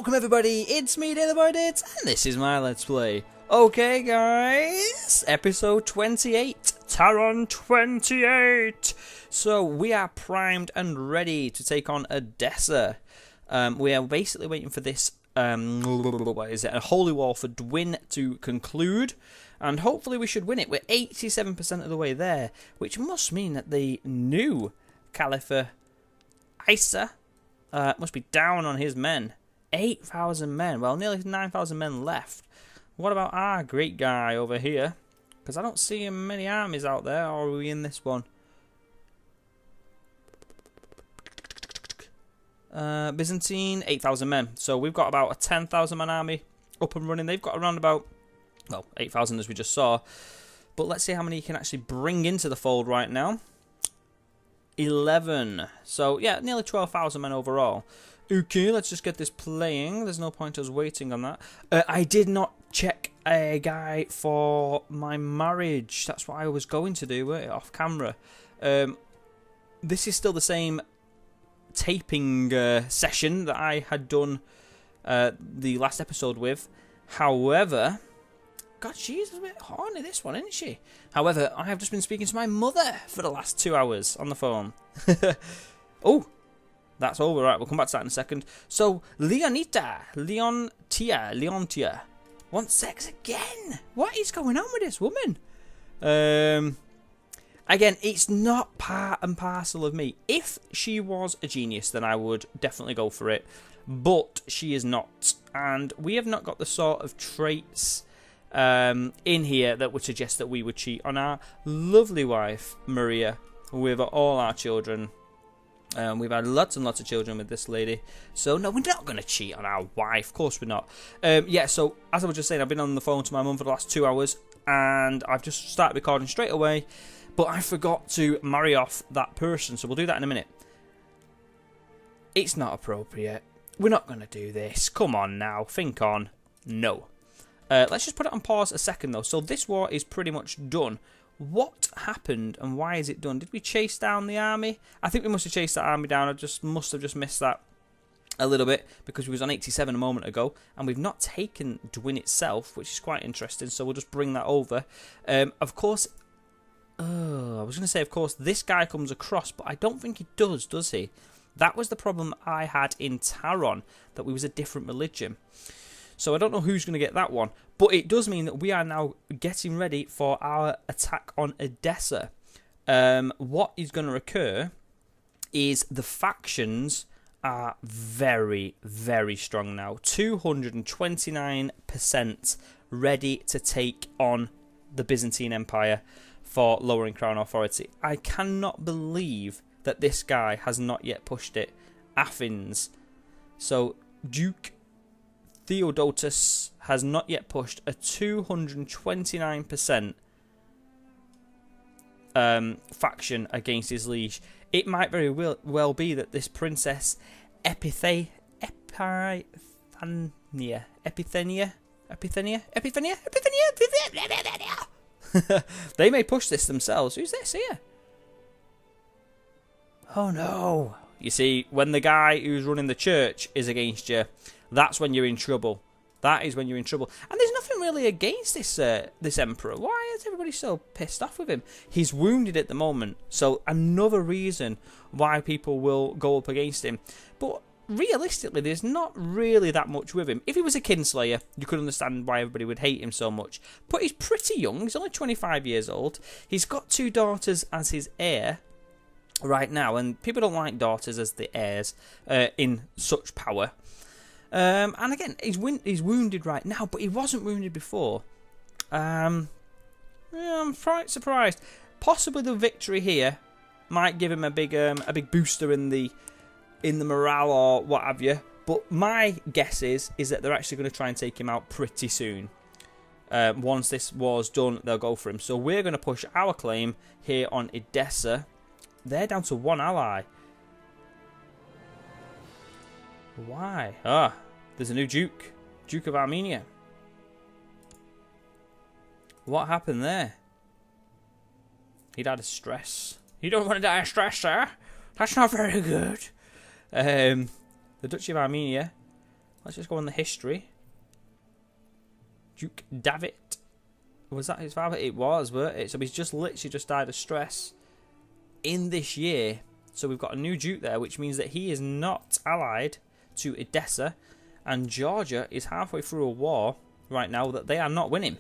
Welcome everybody, it's me DaleyBoyDidds, and this is my Let's Play. Okay guys, episode 28, Taron 28. So we are primed and ready to take on Edessa. We are basically waiting for this, what is it, a holy war for Dwin to conclude. And hopefully we should win it. We're 87% of the way there, which must mean that the new Caliph Isa must be down on his men. 8,000 men. Well, nearly 9,000 men left. What about our great guy over here? Because I don't see many armies out there. Or are we in this one? Byzantine, 8,000 men. So we've got about a 10,000 man army up and running. They've got around about, well, 8,000 as we just saw. But let's see how many you can actually bring into the fold right now. 11. So, yeah, nearly 12,000 men overall. Okay, let's just get this playing. There's no point us waiting on that. I did not check a guy for my marriage. That's what I was going to do off camera. This is still the same taping session that I had done the last episode with. However, God, she's a bit horny, this one, isn't she? However, I have just been speaking to my mother for the last 2 hours on the phone. Oh, that's over. Right, we'll come back to that in a second. So, Leontia wants sex again. What is going on with this woman? Again, it's not part and parcel of me. If she was a genius, then I would definitely go for it. But she is not. And we have not got the sort of traits in here that would suggest that we would cheat on our lovely wife, Maria, with all our children. We've had lots and lots of children with this lady. So, no, we're not going to cheat on our wife. Of course we're not. Yeah, so, as I was just saying, I've been on the phone to my mum for the last 2 hours. And I've just started recording straight away. But I forgot to marry off that person. So, we'll do that in a minute. It's not appropriate. We're not going to do this. Come on now. Think on. No. Let's just put it on pause a second, though. So, this war is pretty much done. What happened and why is it done? Did we chase down the army? I think we must have chased that army down. I must have just missed that a little bit because we was on 87 a moment ago. And we've not taken Dwin itself, which is quite interesting. So we'll just bring that over. Of course, I was going to say, of course, this guy comes across, but I don't think he does he? That was the problem I had in Taron, that we was a different religion. So I don't know who's going to get that one. But it does mean that we are now getting ready for our attack on Edessa. What is going to occur is the factions are very, very strong now. 229% ready to take on the Byzantine Empire for lowering crown authority. I cannot believe that this guy has not yet pushed it. Athens. So Duke Theodotus has not yet pushed a 229% faction against his liege. It might very well be that this princess Epithania, they may push this themselves. Who's this here? Oh no. You see, when the guy who's running the church is against you, that's when you're in trouble. That is when you're in trouble. And there's nothing really against this emperor. Why is everybody so pissed off with him? He's wounded at the moment. So another reason why people will go up against him. But realistically, there's not really that much with him. If he was a kinslayer, you could understand why everybody would hate him so much. But he's pretty young. He's only 25 years old. He's got 2 daughters as his heir right now. And people don't like daughters as the heirs in such power. And again, he's wounded right now, but he wasn't wounded before. Yeah, I'm quite surprised. Possibly the victory here might give him a big booster in the morale or what have you. But my guess is that they're actually going to try and take him out pretty soon. Once this war's done, they'll go for him. So we're going to push our claim here on Edessa. They're down to 1 ally. Why? There's a new Duke. Duke of Armenia. What happened there? He died of stress. You don't want to die of stress, sir. That's not very good. The Duchy of Armenia Let's just go on the history. Duke David. Was that his father? It was, weren't it? So he's just literally just died of stress in this year. So we've got a new duke there, which means that he is not allied to Edessa. And Georgia is halfway through a war right now that they are not winning.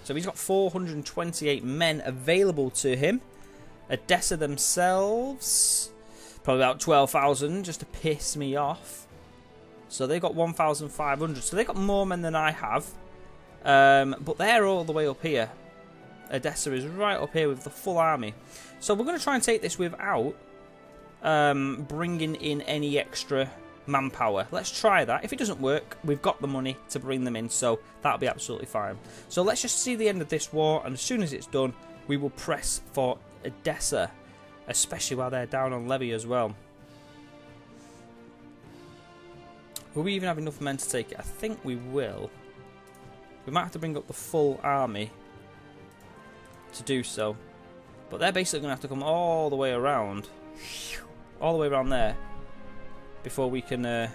So he's got 428 men available to him. Edessa themselves, probably about 12,000 just to piss me off. So they've got 1,500. So they've got more men than I have. But they're all the way up here. Edessa is right up here with the full army. So we're going to try and take this without bringing in any extra manpower. Let's try that. If it doesn't work, we've got the money to bring them in, so that'll be absolutely fine. So let's just see the end of this war, and as soon as it's done, we will press for Edessa, especially while they're down on levy as well. Will we even have enough men to take it? I think we will. We might have to bring up the full army to do so. But they're basically going to have to come all the way around. All the way around there. Before we can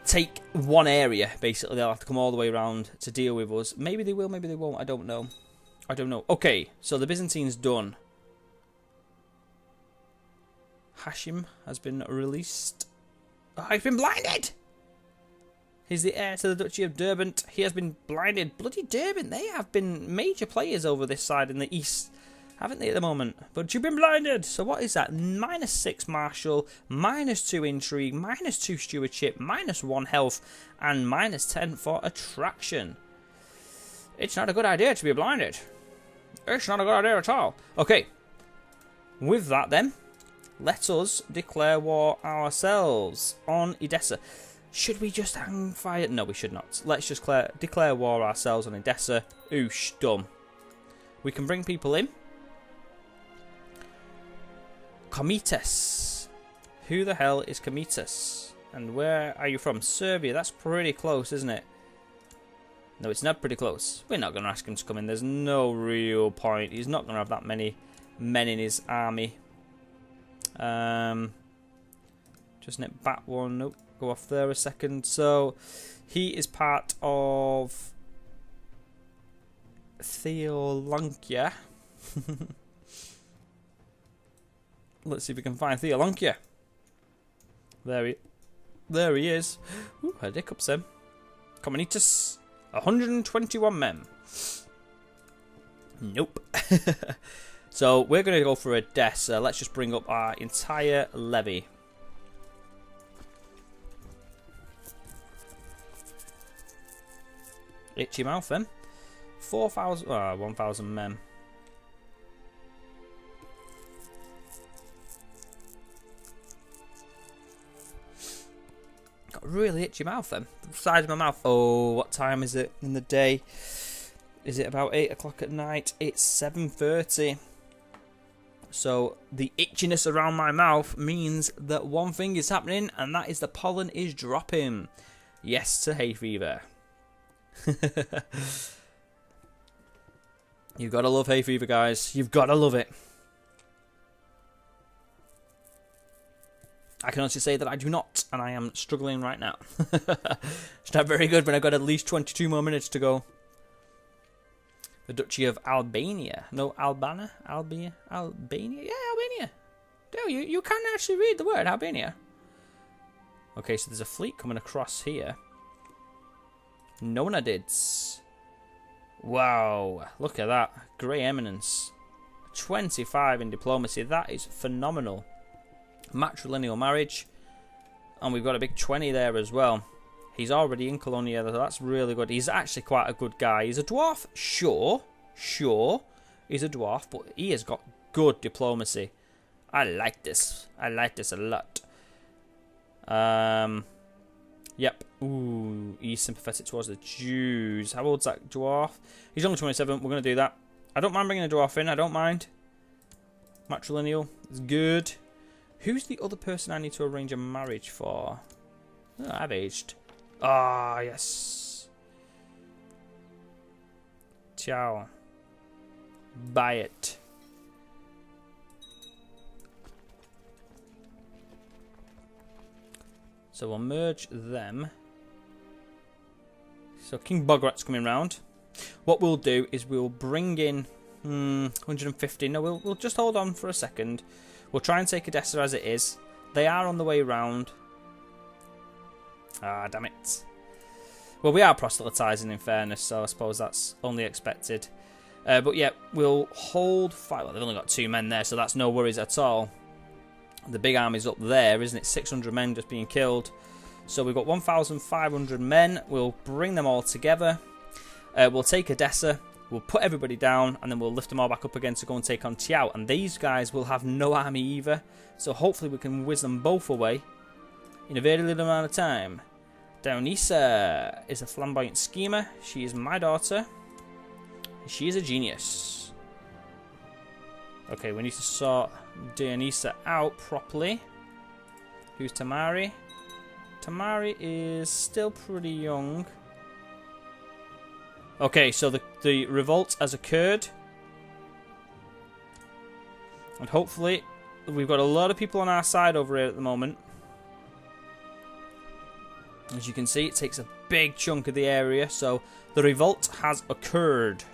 take one area, basically. They'll have to come all the way around to deal with us. Maybe they will, maybe they won't. I don't know. I don't know. Okay, so the Byzantine's done. Hashim has been released. Oh, I've been blinded! He's the heir to the Duchy of Derbent. He has been blinded. Bloody Derbent, they have been major players over this side in the east, haven't they, at the moment? But you've been blinded. So what is that? -6 martial, -2 intrigue, -2 stewardship, -1 health, and -10 for attraction. It's not a good idea to be blinded. It's not a good idea at all. Okay. With that then, let us declare war ourselves on Edessa. Should we just hang fire? No, we should not. Let's just declare war ourselves on Edessa. Oosh, done. We can bring people in. Komitas. Who the hell is Komitas? And where are you from? Serbia. That's pretty close, isn't it? No, it's not pretty close. We're not going to ask him to come in. There's no real point. He's not going to have that many men in his army. Just net back one. Nope. Go off there a second. So he is part of Theolonkia. Let's see if we can find Theolonkia. There he is. Ooh, had hiccups then. Comunitas, 121 men. Nope. So we're going to go for Edessa. Let's just bring up our entire levy. Itchy mouth then. 1,000 men. Got a really itchy mouth then. The side of my mouth. Oh, what time is it in the day? Is it about 8 o'clock at night? It's 7:30. So the itchiness around my mouth means that one thing is happening, and that is the pollen is dropping. Yes to hay fever. You've got to love hay fever, guys. You've got to love it. I can honestly say that I do not, and I am struggling right now. It's not very good when I've got at least 22 more minutes to go. The Duchy of Albania. No, Albania? Albania? Yeah, Albania. No, you can actually read the word Albania. Okay, so there's a fleet coming across here. Nona Didds. Wow, look at that. Grey Eminence. 25 in diplomacy. That is phenomenal. Matrilineal marriage. And we've got a big 20 there as well. He's already in Colonia, so that's really good. He's actually quite a good guy. He's a dwarf, sure. He's a dwarf, but he has got good diplomacy. I like this. I like this a lot. Yep. Ooh, he's sympathetic towards the Jews. How old's that dwarf? He's only 27. We're going to do that. I don't mind bringing a dwarf in. I don't mind. Matrilineal. It's good. Who's the other person I need to arrange a marriage for? Oh, I've aged. Ah, yes. Ciao. Buy it. So we'll merge them. So King Bograt's coming round. What we'll do is we'll bring in 150. No, we'll just hold on for a second. We'll try and take Edessa as it is. They are on the way round. Ah, damn it. Well, we are proselytizing in fairness, so I suppose that's only expected. But yeah, we'll hold fire. Well, they've only got 2 men there, so that's no worries at all. The big army's up there, isn't it? 600 men just being killed. So we've got 1,500 men. We'll bring them all together. We'll take Edessa. We'll put everybody down, and then we'll lift them all back up again to go and take on Tiao. And these guys will have no army either. So hopefully we can whiz them both away in a very little amount of time. Dionysa is a flamboyant schemer. She is my daughter. She is a genius. Okay, we need to sort Dionysa out properly. Who's Tamari? Tamari is still pretty young. Okay, so the revolt has occurred. And hopefully we've got a lot of people on our side over here at the moment. As you can see, it takes a big chunk of the area, so the revolt has occurred.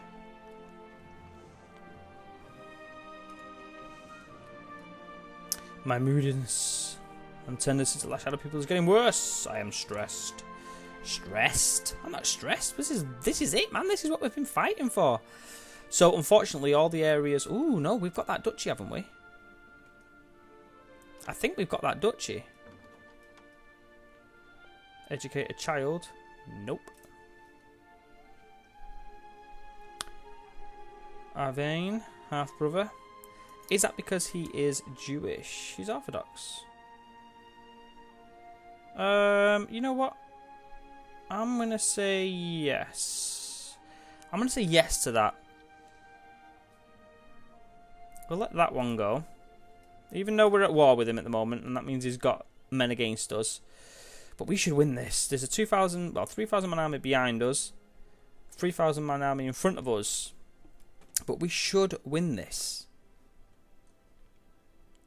My moodiness and tendency to lash out at people is getting worse. I am stressed. Stressed? I'm not stressed. This is it, man. This is what we've been fighting for. So, unfortunately, all the areas... Ooh, no, we've got that duchy, haven't we? I think we've got that duchy. Educate a child. Nope. Arvain, half-brother. Is that because he is Jewish? He's Orthodox. You know what? I'm going to say yes. I'm going to say yes to that. We'll let that one go. Even though we're at war with him at the moment, and that means he's got men against us. But we should win this. There's a 3,000 man army behind us. 3,000 man army in front of us. But we should win this.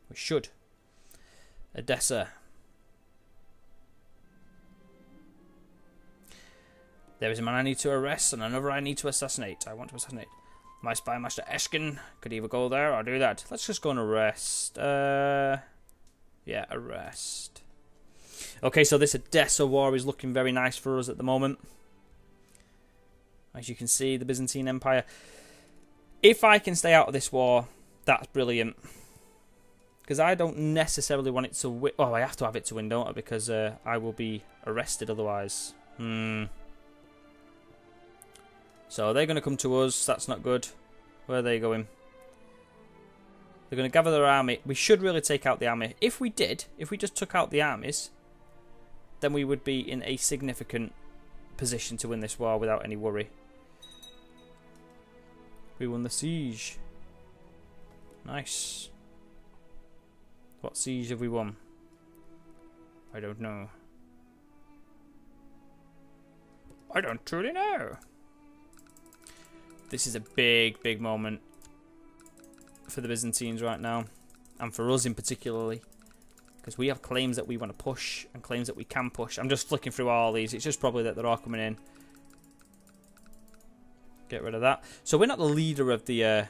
We should. Edessa. There is a man I need to arrest and another I need to assassinate. I want to assassinate. My spy master Eshkin could either go there or do that. Let's just go and arrest. Yeah, arrest. Okay, so this Edessa war is looking very nice for us at the moment. As you can see, the Byzantine Empire. If I can stay out of this war, that's brilliant. Because I don't necessarily want it to win. Oh, I have to have it to win, don't I? Because I will be arrested otherwise. So they're going to come to us. That's not good. Where are they going? They're going to gather their army. We should really take out the army. If we did, if we just took out the armies, then we would be in a significant position to win this war without any worry. We won the siege. Nice. What siege have we won? I don't know. I don't truly know. This is a big, big moment for the Byzantines right now. And for us in particularly. Because we have claims that we want to push and claims that we can push. I'm just flicking through all these. It's just probably that they're all coming in. Get rid of that. So we're not the leader of the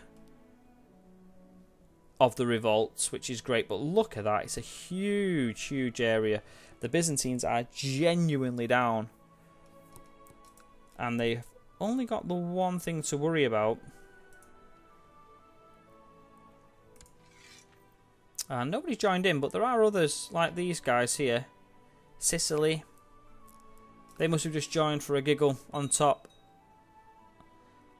revolts, which is great. But look at that. It's a huge, huge area. The Byzantines are genuinely down. And they've only got the one thing to worry about. And nobody's joined in, but there are others like these guys here. Sicily. They must have just joined for a giggle on top.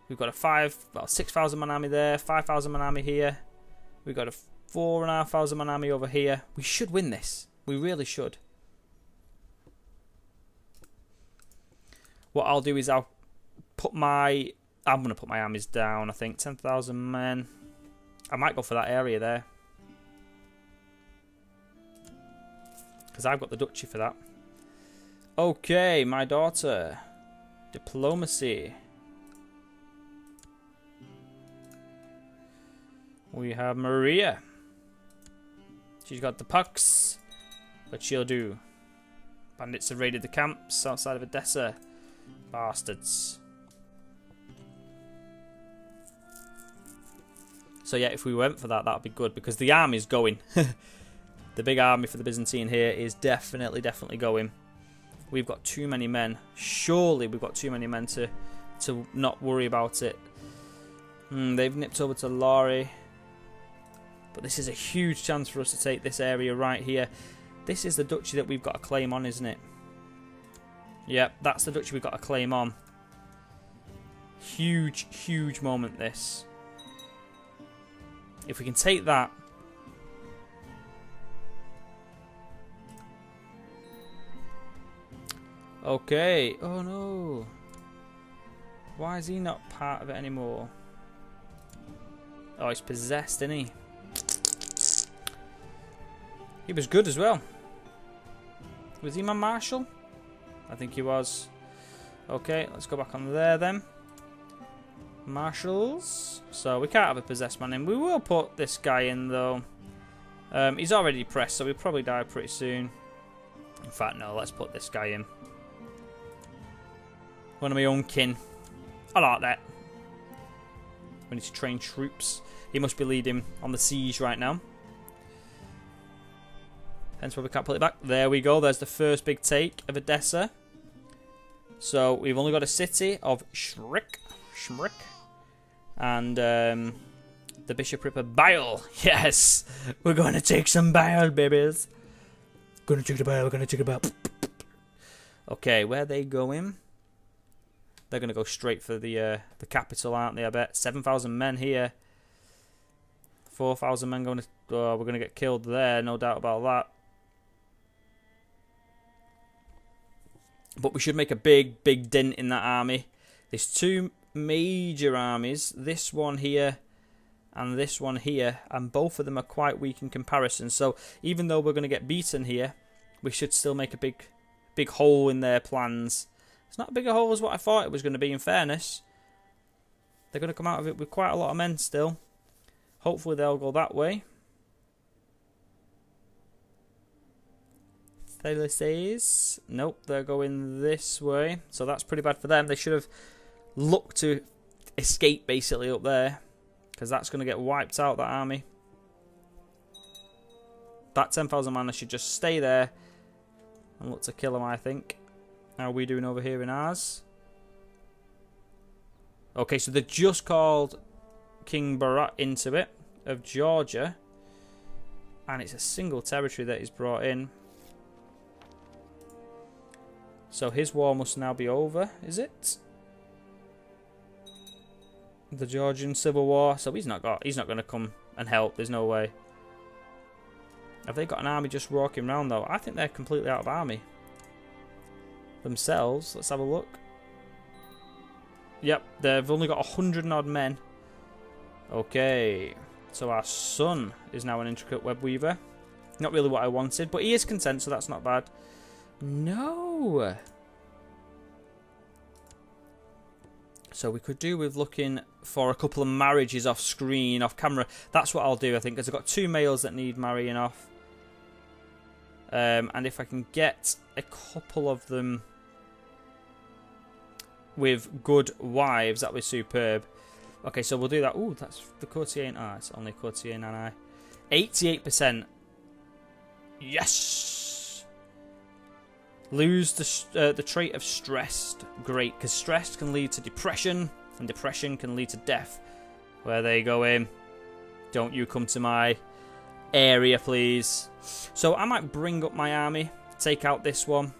We've got a 6,000 man army there, 5,000 man army here. We've got a 4,500 man army over here. We should win this. We really should. What I'll do is I'm going to put my armies down, I think. 10,000 men. I might go for that area there. Because I've got the duchy for that. Okay, my daughter. Diplomacy. We have Maria. She's got the pucks. But she'll do. Bandits have raided the camps outside of Edessa. Bastards. So yeah, if we went for that, that'd be good, because the army's going. The big army for the Byzantine here is definitely going. We've got too many men. Surely we've got too many men to not worry about it. They've nipped over to Lori. But this is a huge chance for us to take this area right here. This is the duchy that we've got a claim on, isn't it? Yep, that's the duchy we've got a claim on. Huge, huge moment, this. If we can take that... Okay. Oh no. Why is he not part of it anymore? Oh, he's possessed, isn't he? He was good as well. Was he my marshal? I think he was. Okay, let's go back on there then. Marshals. So we can't have a possessed man in. We will put this guy in though. He's already depressed, so he'll probably die pretty soon. In fact, no, let's put this guy in. One of my own kin. I like that. We need to train troops. He must be leading on the siege right now. Hence why we can't pull it back. There we go. There's the first big take of Edessa. So we've only got a city of Shmrik. And the bishopric of Bile. Yes! We're going to take some Bile, babies. Gonna take the Bile, we're gonna take the Bile. Okay, where are they going? They're going to go straight for the capital, aren't they, I bet? 7,000 men here. 4,000 men going to... Oh, we're going to get killed there, no doubt about that. But we should make a big, big dent in that army. There's two major armies. This one here and this one here. And both of them are quite weak in comparison. So even though we're going to get beaten here, we should still make a big hole in their plans. It's not a bigger hole as what I thought it was going to be, in fairness. They're going to come out of it with quite a lot of men still. Hopefully they'll go that way. Taylor says, nope, they're going this way. So that's pretty bad for them. They should have looked to escape basically up there, because that's going to get wiped out, that army. That 10,000 man should just stay there and look to kill them, I think. How are we doing over here in ours? Okay, so they just called King Barat into it, of Georgia. And it's a single territory that is brought in. So his war must now be over, is it? The Georgian Civil War. So he's not going to come and help, there's no way. Have they got an army just walking around though? I think they're completely out of army themselves. Let's have a look. Yep, they've only got 100 and odd men. Okay, so our son is now an intricate web weaver. Not really what I wanted, but he is content, so that's not bad. No. So we could do with looking for a couple of marriages off screen, off camera. That's what I'll do, I think, because I've got two males that need marrying off. And if I can get a couple of them with good wives, that was superb. Okay, so we'll do that. Ooh, that's the courtier. Ah, it's only courtier, Nanai. 88%. Yes! Lose the trait of stressed. Great, because stress can lead to depression, and depression can lead to death. Where they go in. Don't you come to my area, please. So I might bring up my army, take out this one.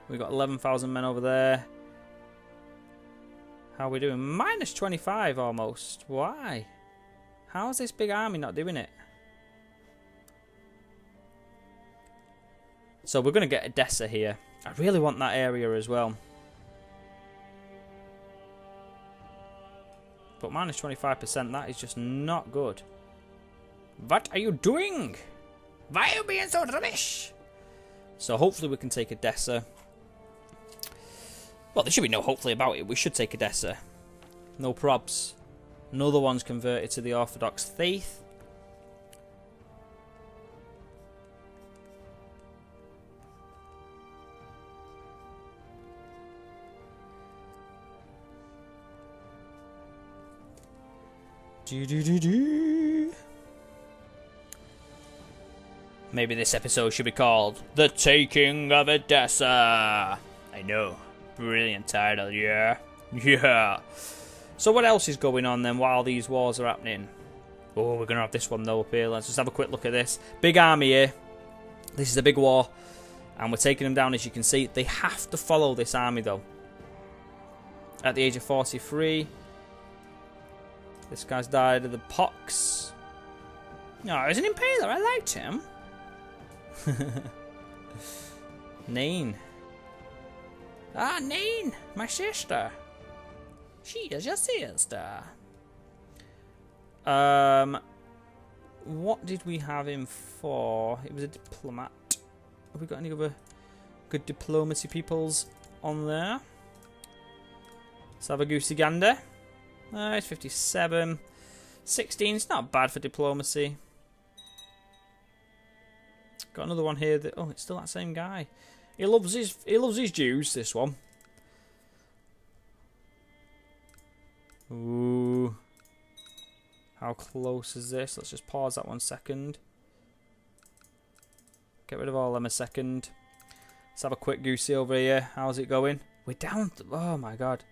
We've got 11,000 men over there. How are we doing? Minus 25 almost. Why? How is this big army not doing it? So we're going to get Edessa here. I really want that area as well. But minus 25%, that is just not good. What are you doing? Why are you being so rubbish? So hopefully we can take Edessa. Well, there should be no hopefully about it. We should take Edessa. No probs. Another one's converted to the Orthodox faith. Maybe this episode should be called The Taking of Edessa. I know. Brilliant title, yeah. Yeah. So what else is going on then while these wars are happening? Oh, we're going to have this one though up here. Let's just have a quick look at this. Big army here. This is a big war. And we're taking them down, as you can see. They have to follow this army though. At the age of 43. This guy's died of the pox. No, he's an impaler. I liked him. Nain. Ah, Nain, my sister. She is your sister. What did we have him for? It was a diplomat. Have we got any other good diplomacy peoples on there? Let's have a goosey gander. It's 57. 16. It's not bad for diplomacy. Got another one here that, oh, it's still that same guy. He loves his Jews, this one. Ooh. How close is this? Let's just pause that 1 second. Get rid of all them a second. Let's have a quick goosey over here. How's it going? We're down. Oh my god.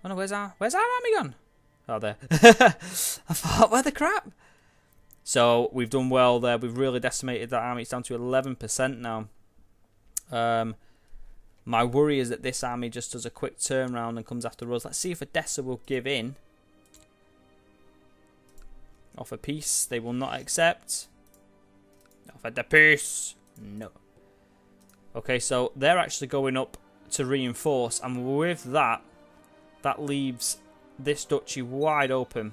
Oh no, where's our army gone? Oh, there. I thought, where the crap? So we've done well there. We've really decimated that army. It's down to 11% now. My worry is that this army just does a quick turnaround and comes after us. Let's see if Edessa will give in. Offer peace. They will not accept. Offer the peace. No. Okay, so they're actually going up to reinforce. And with that, that leaves this duchy wide open.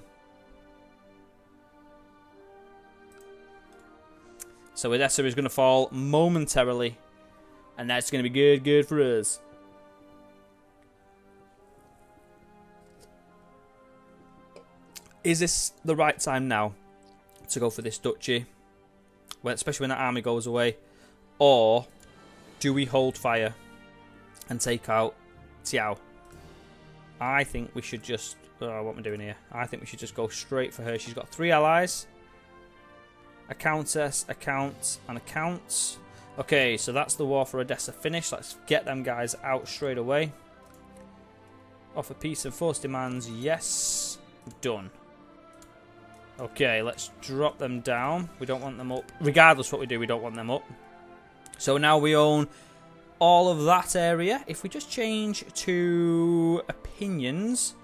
So Edessa is going to fall momentarily. And that's going to be good for us. Is this the right time now to go for this duchy? Well, especially when that army goes away. Or do we hold fire and take out Tiao? I think we should just... Oh, what am I doing here? I think we should just go straight for her. She's got 3 allies. A countess, a count, and a count. Okay, so that's the war for Edessa finished. Let's get them guys out straight away. Offer peace and force demands. Yes. Done. Okay, let's drop them down. We don't want them up. Regardless what we do, we don't want them up. So now we own all of that area. If we just change to opinions.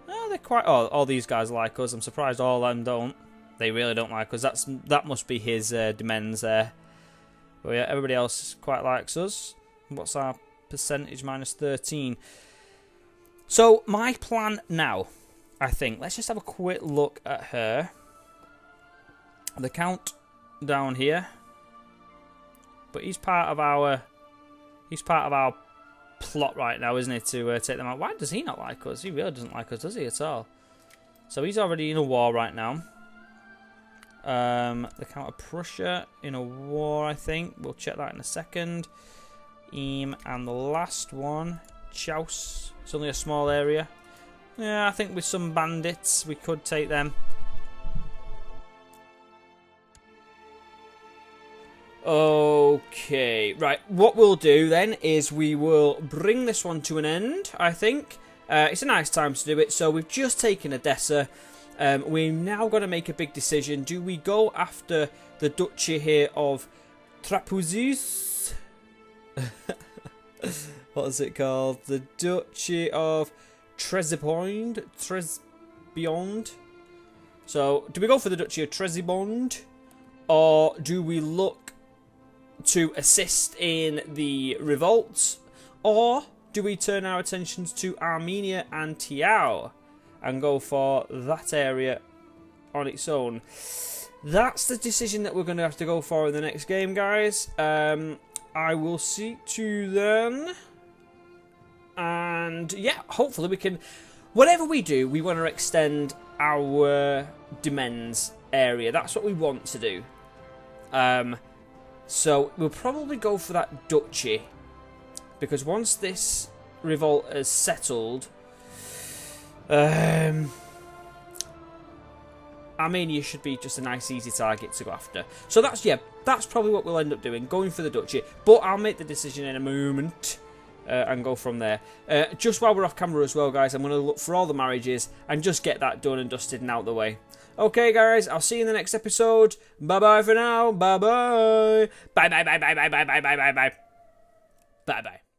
Oh, they're quite... Oh, all these guys like us. I'm surprised all of them don't. They really don't like us. That must be his demands there. But yeah, everybody else quite likes us. What's our percentage? Minus 13. So my plan now, I think, let's just have a quick look at her. The count down here. But he's part of our plot right now, isn't he, to take them out. Why does he not like us? He really doesn't like us, does he, at all? So he's already in a war right now. The Count of Prussia in a war, I think. We'll check that in a second. And the last one, Chaos. It's only a small area. Yeah, I think with some bandits we could take them. Okay, right. What we'll do then is we will bring this one to an end, I think. It's a nice time to do it. So we've just taken Edessa. We're now going to make a big decision. Do we go after the duchy here of Trapezus? What is it called? The duchy of Trebizond. So, do we go for the duchy of Trebizond? Or do we look to assist in the revolts? Or do we turn our attentions to Armenia and Tiao and go for that area on its own? That's the decision that we're going to have to go for in the next game, guys. I will see you then. And yeah, hopefully we can... Whatever we do, we want to extend our demesnes area. That's what we want to do. So we'll probably go for that duchy. Because once this revolt is settled... Armenia should be just a nice, easy target to go after. So that's probably what we'll end up doing, going for the duchy. But I'll make the decision in a moment and go from there. Just while we're off camera as well, guys, I'm going to look for all the marriages and just get that done and dusted and out the way. Okay, guys, I'll see you in the next episode. Bye-bye for now. Bye-bye. Bye-bye, bye-bye, bye-bye, bye-bye, bye-bye. Bye-bye.